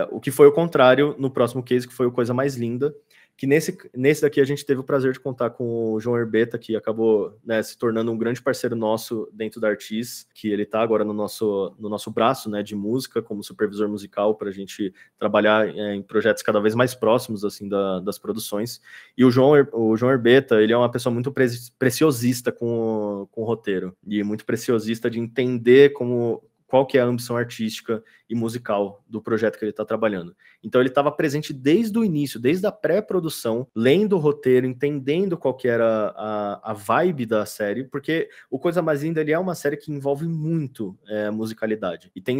O que foi o contrário no próximo case, que foi o Coisa Mais Linda, que nesse daqui a gente teve o prazer de contar com o João Herbeta, que acabou, né, se tornando um grande parceiro nosso dentro da Artis, que ele está agora no nosso braço, né, de música, como supervisor musical, para a gente trabalhar em projetos cada vez mais próximos assim das produções. E o João Herbeta, ele é uma pessoa muito preciosista com o roteiro, e muito preciosista de entender qual que é a ambição artística e musical do projeto que ele está trabalhando. Então ele estava presente desde o início, desde a pré-produção, lendo o roteiro, entendendo qual que era a vibe da série, porque o Coisa Mais Linda, ele é uma série que envolve muito musicalidade. E tem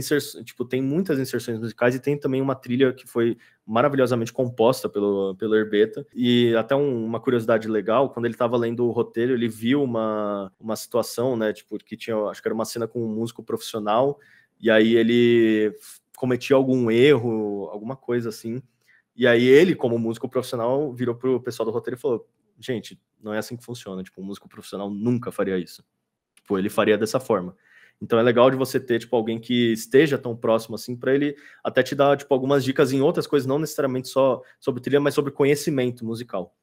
muitas inserções musicais e tem também uma trilha que foi maravilhosamente composta pelo Herbeta. E até uma curiosidade legal, quando ele estava lendo o roteiro, ele viu uma situação, né, tipo, que tinha, acho que era uma cena com um músico profissional, e aí ele cometia algum erro, alguma coisa assim, e aí ele, como músico profissional, virou pro pessoal do roteiro e falou: gente, não é assim que funciona, tipo, um músico profissional nunca faria isso. Tipo, ele faria dessa forma. Então é legal de você ter, tipo, alguém que esteja tão próximo assim, para ele até te dar, tipo, algumas dicas em outras coisas, não necessariamente só sobre trilha, mas sobre conhecimento musical.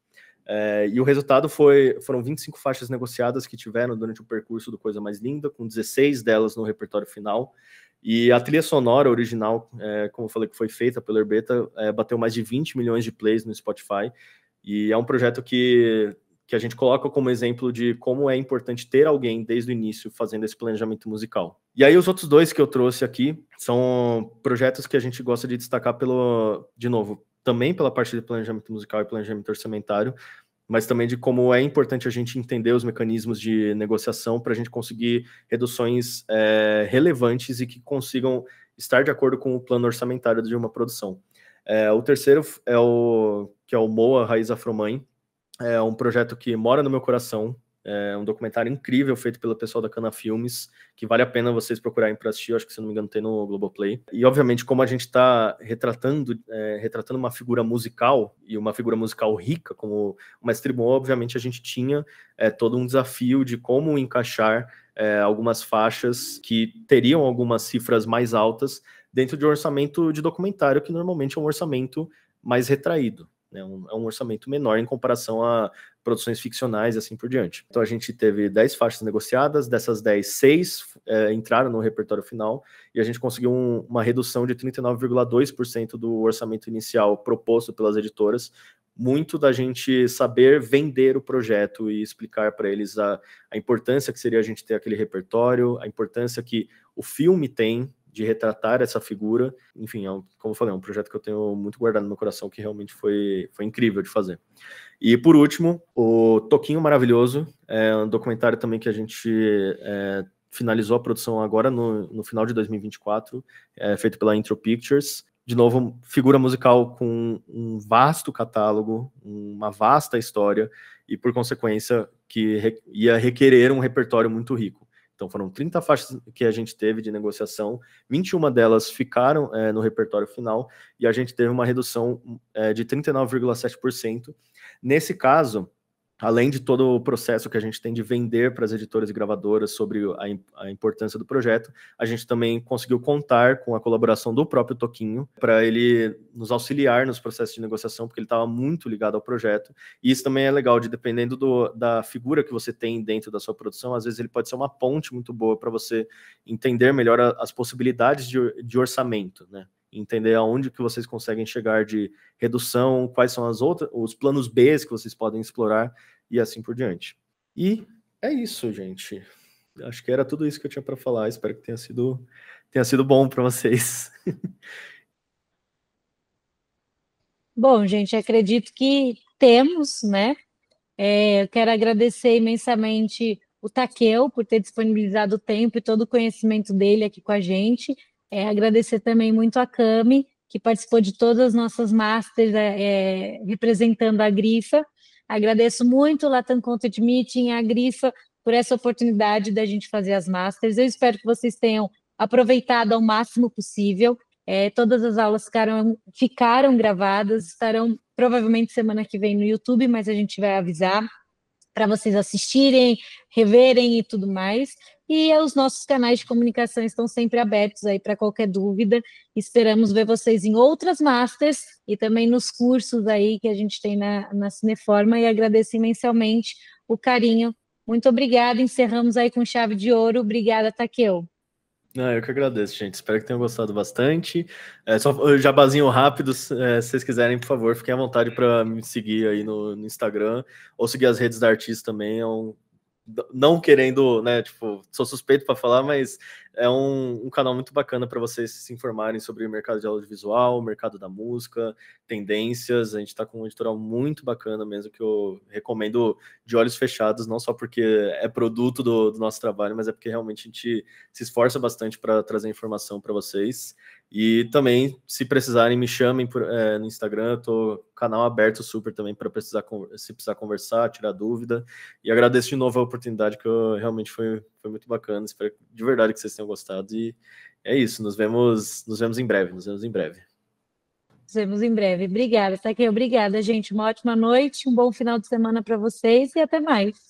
E o resultado foram 25 faixas negociadas que tiveram durante o percurso do Coisa Mais Linda, com 16 delas no repertório final. E a trilha sonora original, como eu falei, que foi feita pelo Herbeta, bateu mais de 20 milhões de plays no Spotify. E é um projeto que a gente coloca como exemplo de como é importante ter alguém desde o início fazendo esse planejamento musical. E aí os outros dois que eu trouxe aqui são projetos que a gente gosta de destacar de novo, também pela parte de planejamento musical e planejamento orçamentário, mas também de como é importante a gente entender os mecanismos de negociação para a gente conseguir reduções relevantes e que consigam estar de acordo com o plano orçamentário de uma produção. O terceiro que é o Moa Raiz Afromãe. É um projeto que mora no meu coração. É um documentário incrível feito pelo pessoal da Cana Filmes, que vale a pena vocês procurarem para assistir. Eu acho que, se não me engano, tem no Globoplay. E, obviamente, como a gente está retratando uma figura musical, e uma figura musical rica, como o Mestre Moa, obviamente a gente tinha todo um desafio de como encaixar algumas faixas que teriam algumas cifras mais altas dentro de um orçamento de documentário, que normalmente é um orçamento mais retraído. É um orçamento menor em comparação a produções ficcionais e assim por diante. Então a gente teve 10 faixas negociadas, dessas 10, 6 entraram no repertório final, e a gente conseguiu uma redução de 39,2% do orçamento inicial proposto pelas editoras, muito da gente saber vender o projeto e explicar para eles a importância que seria a gente ter aquele repertório, a importância que o filme tem de retratar essa figura. Enfim, como eu falei, é um projeto que eu tenho muito guardado no meu coração, que realmente foi incrível de fazer. E, por último, o Toquinho Maravilhoso, é um documentário também que a gente finalizou a produção agora no final de 2024, feito pela Intro Pictures. De novo, figura musical com um vasto catálogo, uma vasta história, e, por consequência, que ia requerer um repertório muito rico. Então foram 30 faixas que a gente teve de negociação, 21 delas ficaram no repertório final, e a gente teve uma redução de 39,7%. Nesse caso, além de todo o processo que a gente tem de vender para as editoras e gravadoras sobre a importância do projeto, a gente também conseguiu contar com a colaboração do próprio Toquinho para ele nos auxiliar nos processos de negociação, porque ele estava muito ligado ao projeto. E isso também é legal, dependendo da figura que você tem dentro da sua produção, às vezes ele pode ser uma ponte muito boa para você entender melhor as possibilidades de orçamento, né? Entender aonde que vocês conseguem chegar de redução, quais são os planos B que vocês podem explorar, e assim por diante. E é isso, gente. Acho que era tudo isso que eu tinha para falar. Espero que tenha sido bom para vocês. Bom, gente, acredito que temos, né? Eu quero agradecer imensamente o Takeo por ter disponibilizado o tempo e todo o conhecimento dele aqui com a gente. Agradecer também muito a Cami, que participou de todas as nossas masters representando a Grifa. Agradeço muito o Latam Content Meeting, a Grifa, por essa oportunidade da gente fazer as masters. Eu espero que vocês tenham aproveitado ao máximo possível. Todas as aulas ficaram gravadas, estarão provavelmente semana que vem no YouTube, mas a gente vai avisar para vocês assistirem, reverem e tudo mais. E os nossos canais de comunicação estão sempre abertos aí para qualquer dúvida. Esperamos ver vocês em outras masters e também nos cursos aí que a gente tem na Cineforma, e agradeço imensamente o carinho. Muito obrigada. Encerramos aí com chave de ouro. Obrigada, Takeo. Eu que agradeço, gente. Espero que tenham gostado bastante. Só um jabazinho rápido, se vocês quiserem, por favor, fiquem à vontade para me seguir aí no Instagram, ou seguir as redes da Artista também. Não querendo, né, tipo, sou suspeito para falar, mas é um canal muito bacana para vocês se informarem sobre o mercado de audiovisual, o mercado da música, tendências. A gente está com um editorial muito bacana mesmo, que eu recomendo de olhos fechados, não só porque é produto do nosso trabalho, mas é porque realmente a gente se esforça bastante para trazer informação para vocês. E também, se precisarem, me chamem no Instagram, eu tô canal aberto super também para se precisar conversar, tirar dúvida. E agradeço de novo a oportunidade, que realmente foi muito bacana. Espero de verdade que vocês tenham gostado. E é isso, nos vemos em breve. Nos vemos em breve. Nos vemos em breve. Obrigada, Takeo. Obrigada, gente. Uma ótima noite, um bom final de semana para vocês e até mais.